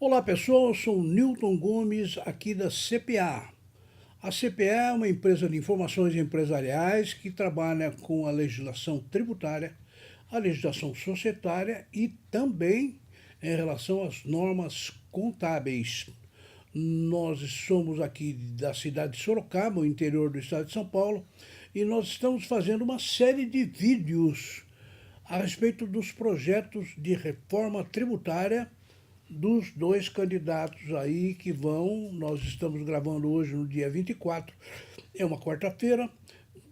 Olá pessoal, eu sou o Newton Gomes aqui da CPA. A CPA é uma empresa de informações empresariais que trabalha com a legislação tributária, a legislação societária e também em relação às normas contábeis. Nós somos aqui da cidade de Sorocaba, no interior do estado de São Paulo, e nós estamos fazendo uma série de vídeos a respeito dos projetos de reforma tributária dos dois candidatos aí que vão. Nós estamos gravando hoje no dia 24, é uma quarta-feira.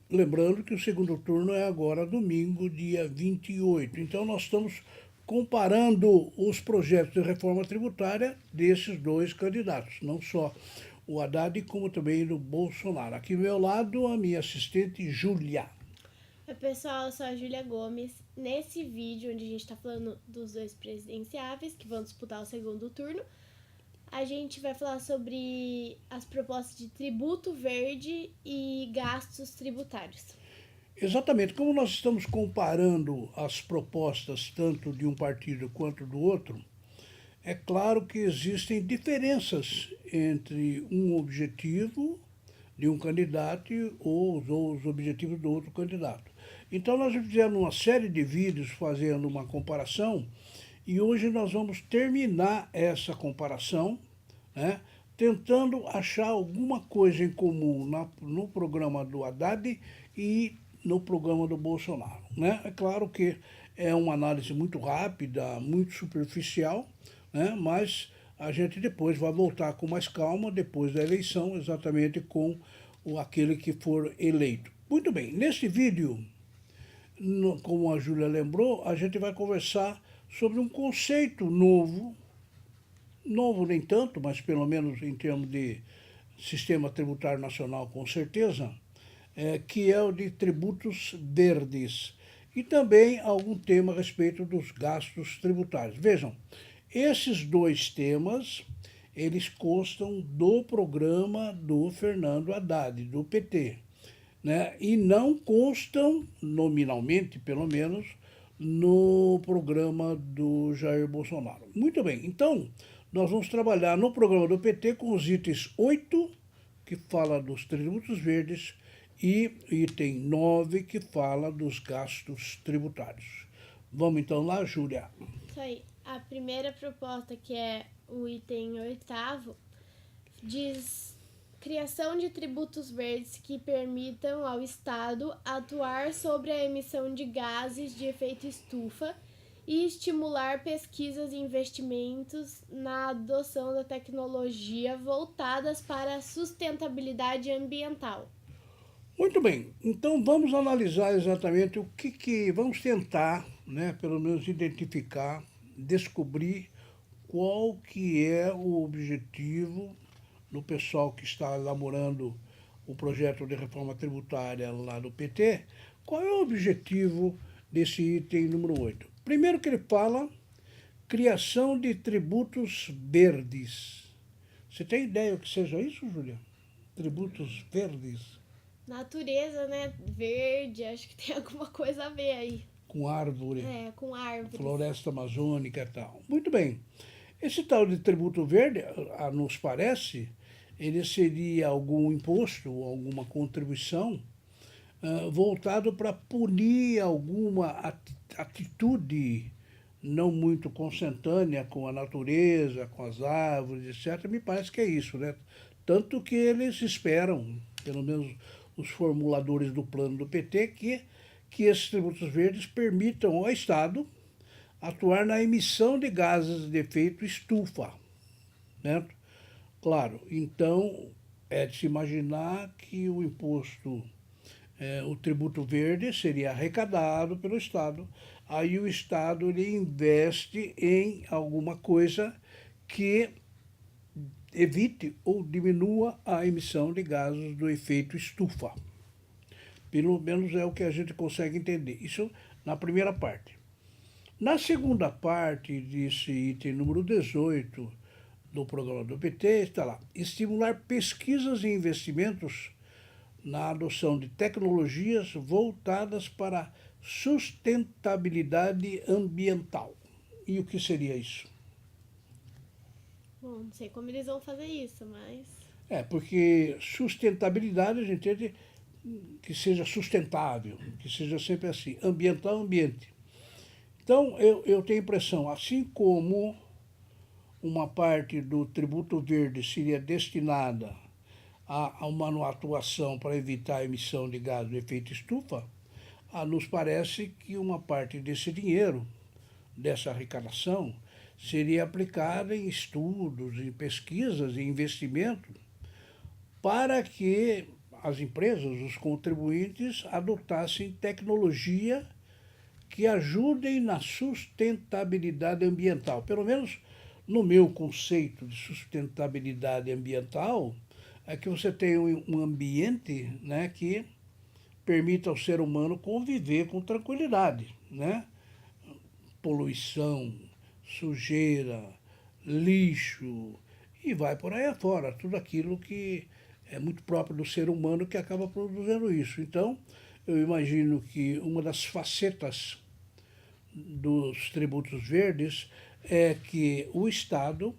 Lembrando que o segundo turno é agora domingo, dia 28. Então nós estamos comparando os projetos de reforma tributária desses dois candidatos, não só o Haddad como também do Bolsonaro. Aqui ao meu lado, a minha assistente Júlia. Oi pessoal, eu sou a Júlia Gomes. Nesse vídeo onde a gente está falando dos dois presidenciáveis que vão disputar o segundo turno, a gente vai falar sobre as propostas de tributo verde e gastos tributários. Exatamente, como nós estamos comparando as propostas tanto de um partido quanto do outro, é claro que existem diferenças entre um objetivo de um candidato ou os objetivos do outro candidato. Então nós fizemos uma série de vídeos fazendo uma comparação e hoje nós vamos terminar essa comparação, né, tentando achar alguma coisa em comum no programa do Haddad e no programa do Bolsonaro. Né? É claro que é uma análise muito rápida, muito superficial, né? Mas a gente depois vai voltar com mais calma, depois da eleição, exatamente com aquele que for eleito. Muito bem, neste vídeo, como a Júlia lembrou, a gente vai conversar sobre um conceito novo, novo nem tanto, mas pelo menos em termos de sistema tributário nacional com certeza, que é o de tributos verdes. E também algum tema a respeito dos gastos tributários. Vejam, esses dois temas, eles constam do programa do Fernando Haddad, do PT, né? E não constam, nominalmente pelo menos, no programa do Jair Bolsonaro. Muito bem, então nós vamos trabalhar no programa do PT com os itens 8, que fala dos tributos verdes, e item 9, que fala dos gastos tributários. Vamos então lá, Júlia. Isso aí. A primeira proposta, que é o item 8º, diz criação de tributos verdes que permitam ao Estado atuar sobre a emissão de gases de efeito estufa e estimular pesquisas e investimentos na adoção da tecnologia voltadas para a sustentabilidade ambiental. Muito bem, então vamos analisar exatamente vamos tentar, né, pelo menos identificar, descobrir qual que é o objetivo do pessoal que está elaborando o projeto de reforma tributária lá do PT, qual é o objetivo desse item número 8? Primeiro que ele fala criação de tributos verdes. Você tem ideia o que seja isso, Júlia? Tributos verdes? Natureza, né? Verde, acho que tem alguma coisa a ver aí. Com árvore, Com árvores. floresta amazônica e tal. Muito bem. Esse tal de tributo verde, nos parece, ele seria algum imposto, alguma contribuição voltado para punir alguma atitude não muito consentânea com a natureza, com as árvores, etc. Me parece que é isso, né? Tanto que eles esperam, pelo menos os formuladores do plano do PT, que esses tributos verdes permitam ao Estado atuar na emissão de gases de efeito estufa, né? Claro, então é de se imaginar que o imposto, o tributo verde seria arrecadado pelo Estado, aí o Estado ele investe em alguma coisa que evite ou diminua a emissão de gases do efeito estufa. Pelo menos é o que a gente consegue entender. Isso na primeira parte. Na segunda parte desse item número 18 do programa do PT, está lá, estimular pesquisas e investimentos na adoção de tecnologias voltadas para a sustentabilidade ambiental. E o que seria isso? Bom, não sei como eles vão fazer isso, mas... Porque sustentabilidade a gente entende que seja sustentável, que seja sempre assim, ambiental, ambiente. Então, eu tenho a impressão, assim como uma parte do tributo verde seria destinada a uma atuação para evitar a emissão de gás de efeito estufa, nos parece que uma parte desse dinheiro, dessa arrecadação, seria aplicada em estudos, em pesquisas, em investimentos, para que as empresas, os contribuintes, adotassem tecnologia que ajudem na sustentabilidade ambiental. Pelo menos no meu conceito de sustentabilidade ambiental, é que você tem um ambiente, né, que permita ao ser humano conviver com tranquilidade, né? Poluição, sujeira, lixo e vai por aí afora, tudo aquilo que é muito próprio do ser humano que acaba produzindo isso. Então, eu imagino que uma das facetas dos tributos verdes é que o Estado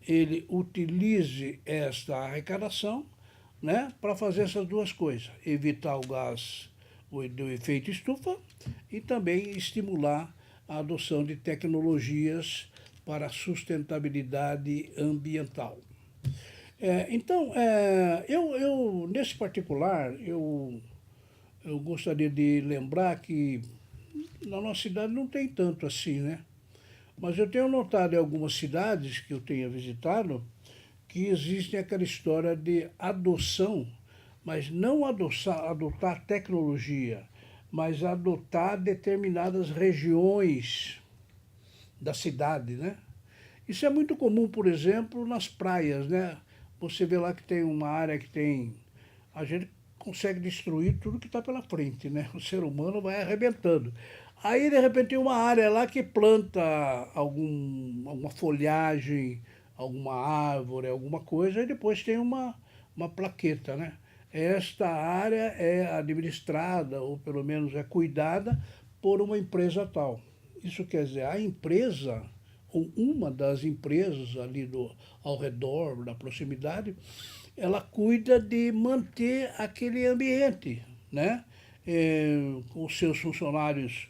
ele utilize esta arrecadação, né, para fazer essas duas coisas, evitar o gás do efeito estufa e também estimular a adoção de tecnologias para a sustentabilidade ambiental. Então, nesse particular, eu gostaria de lembrar que na nossa cidade não tem tanto assim, né? Mas eu tenho notado em algumas cidades que eu tenha visitado que existe aquela história de adoção, mas não adotar tecnologia, mas adotar determinadas regiões da cidade, né? Isso é muito comum, por exemplo, nas praias, né? Você vê lá que tem uma área que tem... A gente consegue destruir tudo que está pela frente, né? O ser humano vai arrebentando. Aí, de repente, tem uma área lá que planta alguma folhagem, alguma árvore, alguma coisa, e depois tem uma plaqueta, né? Esta área é administrada, ou pelo menos é cuidada, por uma empresa tal. Isso quer dizer, a empresa, ou uma das empresas ali ao redor, da proximidade, ela cuida de manter aquele ambiente, né? Os seus funcionários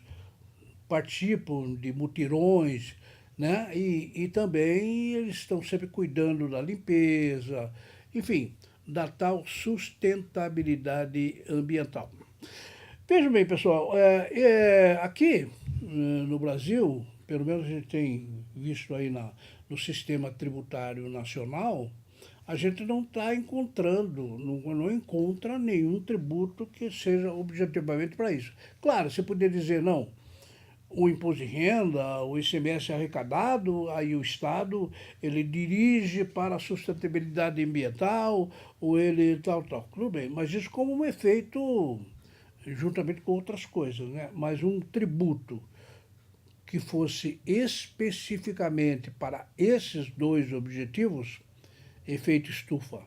participam de mutirões, né? E também eles estão sempre cuidando da limpeza, enfim, da tal sustentabilidade ambiental. Vejam bem, pessoal, aqui no Brasil, pelo menos a gente tem visto aí no sistema tributário nacional, a gente não está encontrando, não encontra nenhum tributo que seja objetivamente para isso. Claro, você poderia dizer, não, o imposto de renda, o ICMS arrecadado, aí o Estado, ele dirige para a sustentabilidade ambiental, ou ele tal. Tudo bem, mas isso como um efeito, juntamente com outras coisas, né? Mas um tributo que fosse especificamente para esses dois objetivos, efeito estufa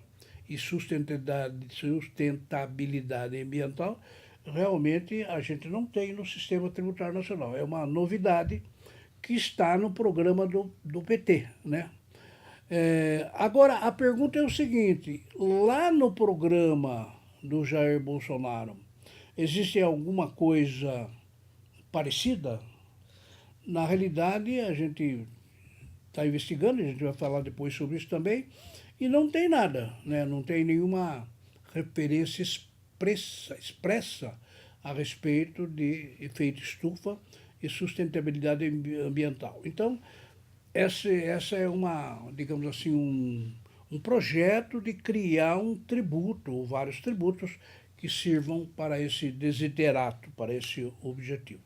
e sustentabilidade ambiental, realmente a gente não tem no sistema tributário nacional. É uma novidade que está no programa do PT, né? Agora, a pergunta é o seguinte, lá no programa do Jair Bolsonaro, existe alguma coisa parecida? Na realidade, a gente está investigando, a gente vai falar depois sobre isso também, e não tem nada, né? Não tem nenhuma referência expressa a respeito de efeito estufa e sustentabilidade ambiental. Então, essa é digamos assim, um projeto de criar um tributo, ou vários tributos, que sirvam para esse desiderato, para esse objetivo.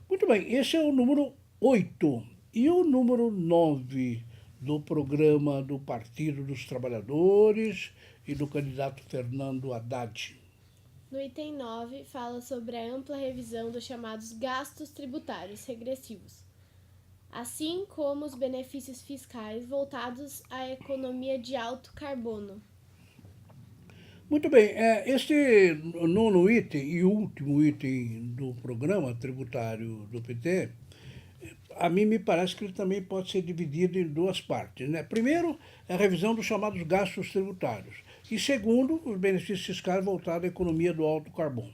Muito bem, esse é o número 8. E o número 9 do programa do Partido dos Trabalhadores e do candidato Fernando Haddad? No item 9, fala sobre a ampla revisão dos chamados gastos tributários regressivos, assim como os benefícios fiscais voltados à economia de alto carbono. Muito bem, este nono item e último item do programa tributário do PT, a mim me parece que ele também pode ser dividido em duas partes, né? Primeiro, a revisão dos chamados gastos tributários. E segundo, os benefícios fiscais voltados à economia do alto carbono.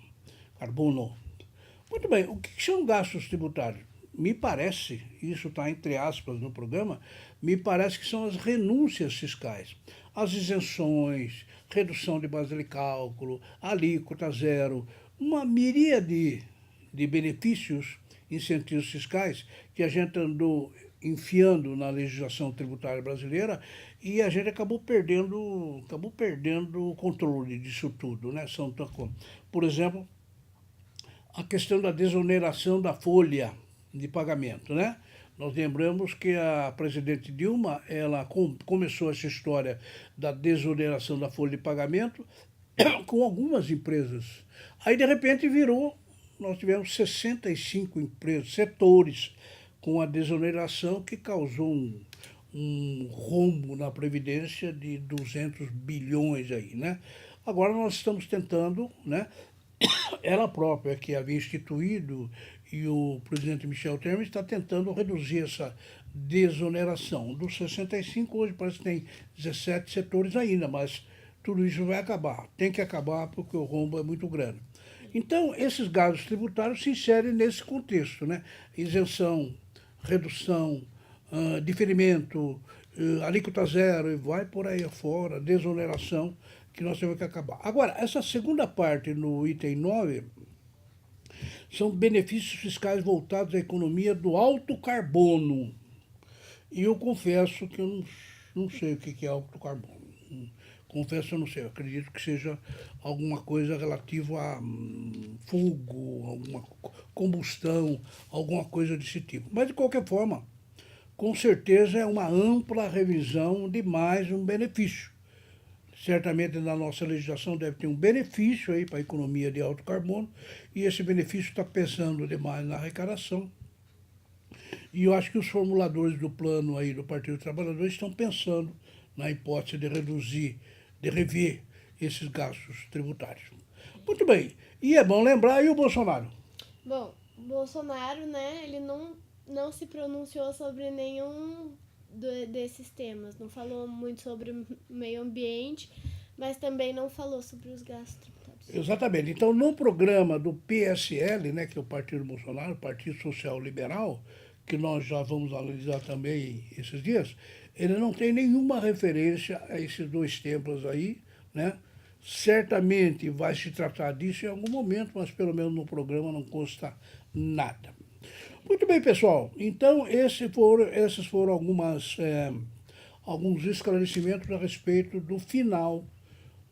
Muito bem, o que são gastos tributários? Me parece, isso está entre aspas no programa, me parece que são as renúncias fiscais, as isenções, redução de base de cálculo, alíquota zero, uma miríade de benefícios, incentivos fiscais que a gente andou enfiando na legislação tributária brasileira e a gente acabou perdendo o controle disso tudo, né? Por exemplo, a questão da desoneração da folha de pagamento, né? Nós lembramos que a presidente Dilma, ela começou essa história da desoneração da folha de pagamento com algumas empresas. Aí, de repente, nós tivemos 65 empresas, setores, com a desoneração que causou um rombo na Previdência de 200 bilhões aí, né? Agora nós estamos tentando, né? Ela própria que havia instituído e o presidente Michel Temer está tentando reduzir essa desoneração. Dos 65, hoje parece que tem 17 setores ainda, mas tudo isso vai acabar. Tem que acabar porque o rombo é muito grande. Então, esses gastos tributários se inserem nesse contexto, né? Isenção, redução, diferimento, alíquota zero e vai por aí afora, desoneração, que nós temos que acabar. Agora, essa segunda parte no item 9 são benefícios fiscais voltados à economia do alto carbono. E eu confesso que eu não sei o que é alto carbono. Confesso que eu não sei. Eu acredito que seja alguma coisa relativa a fogo, alguma combustão, alguma coisa desse tipo. Mas, de qualquer forma, com certeza é uma ampla revisão de mais um benefício. Certamente na nossa legislação deve ter um benefício aí para a economia de alto carbono, e esse benefício está pesando demais na arrecadação. E eu acho que os formuladores do plano aí do Partido dos Trabalhadores estão pensando na hipótese de reduzir, de rever esses gastos tributários. Muito bem, e é bom lembrar, e o Bolsonaro? Bom, Bolsonaro, né, ele não se pronunciou sobre nenhum desses temas, não falou muito sobre o meio ambiente, mas também não falou sobre os gastos tributários. Exatamente. Então, no programa do PSL, né, que é o Partido Bolsonaro, Partido Social Liberal, que nós já vamos analisar também esses dias, ele não tem nenhuma referência a esses dois temas aí, né? Certamente vai se tratar disso em algum momento, mas pelo menos no programa não consta nada. Muito bem, pessoal. Então, esses foram alguns esclarecimentos a respeito do final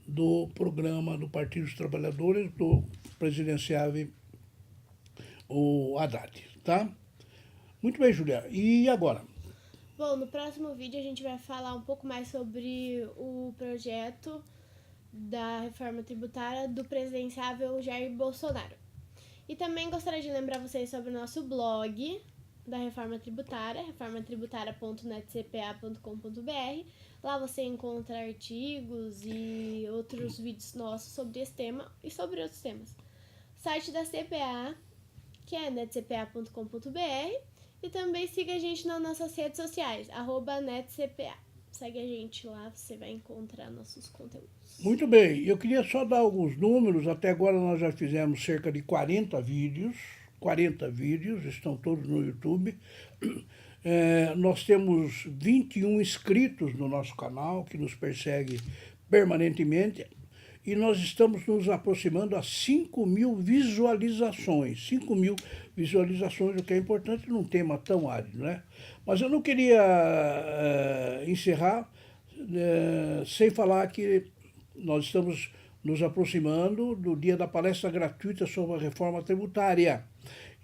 do programa do Partido dos Trabalhadores, do presidenciável o Haddad, tá? Muito bem, Julia. E agora? Bom, no próximo vídeo a gente vai falar um pouco mais sobre o projeto da reforma tributária do presidenciável Jair Bolsonaro. E também gostaria de lembrar vocês sobre o nosso blog da Reforma Tributária, reformatributária.netcpa.com.br. Lá você encontra artigos e outros vídeos nossos sobre esse tema e sobre outros temas. O site da CPA, que é netcpa.com.br, e também siga a gente nas nossas redes sociais, @netcpa. Segue a gente lá, você vai encontrar nossos conteúdos. Muito bem, eu queria só dar alguns números. Até agora nós já fizemos cerca de 40 vídeos, estão todos no YouTube. Nós temos 21 inscritos no nosso canal, que nos persegue permanentemente, e nós estamos nos aproximando a 5.000 visualizações. 5.000 visualizações, o que é importante num tema tão árido, né? Mas eu não queria encerrar sem falar que nós estamos nos aproximando do dia da palestra gratuita sobre a reforma tributária,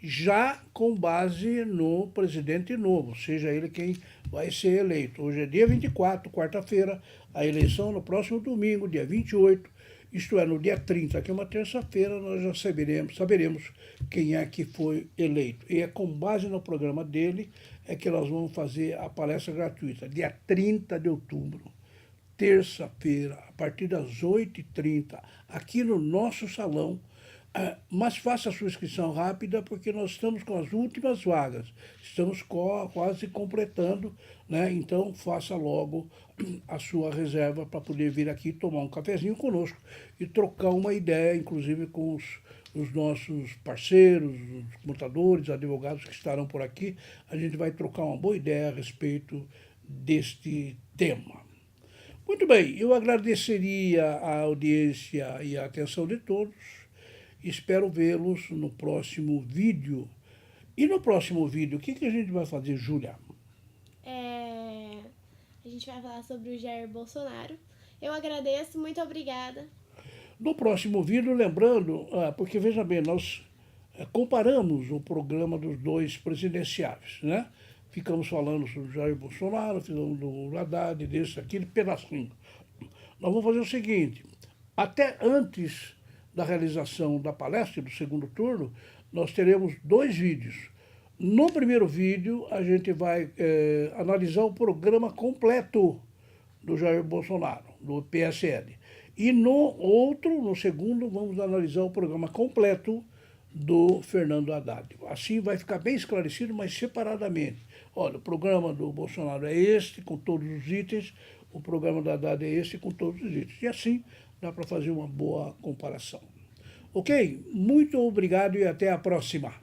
já com base no presidente novo, seja ele quem vai ser eleito. Hoje é dia 24, quarta-feira, a eleição no próximo domingo, dia 28, isto é, no dia 30, que é uma terça-feira, nós já saberemos quem é que foi eleito. E é com base no programa dele é que nós vamos fazer a palestra gratuita, dia 30 de outubro, terça-feira, a partir das 8h30, aqui no nosso salão, Mas faça a sua inscrição rápida, porque nós estamos com as últimas vagas. Estamos quase completando, né? Então faça logo a sua reserva para poder vir aqui tomar um cafezinho conosco e trocar uma ideia, inclusive com os nossos parceiros, os contadores, advogados que estarão por aqui. A gente vai trocar uma boa ideia a respeito deste tema. Muito bem, eu agradeceria a audiência e a atenção de todos. Espero vê-los no próximo vídeo. E no próximo vídeo, o que a gente vai fazer, Júlia? A gente vai falar sobre o Jair Bolsonaro. Eu agradeço, muito obrigada. No próximo vídeo, lembrando, porque veja bem, nós comparamos o programa dos dois presidenciáveis, né? Ficamos falando sobre o Jair Bolsonaro, falamos do Haddad, desse, aquele pedacinho. Nós vamos fazer o seguinte, até antes da realização da palestra do segundo turno, nós teremos 2 vídeos. No primeiro vídeo, a gente vai analisar o programa completo do Jair Bolsonaro, do PSL. E no segundo, vamos analisar o programa completo do Fernando Haddad. Assim vai ficar bem esclarecido, mas separadamente. Olha, o programa do Bolsonaro é este, com todos os itens, o programa do Haddad é este, com todos os itens. E assim dá para fazer uma boa comparação. Ok? Muito obrigado e até a próxima.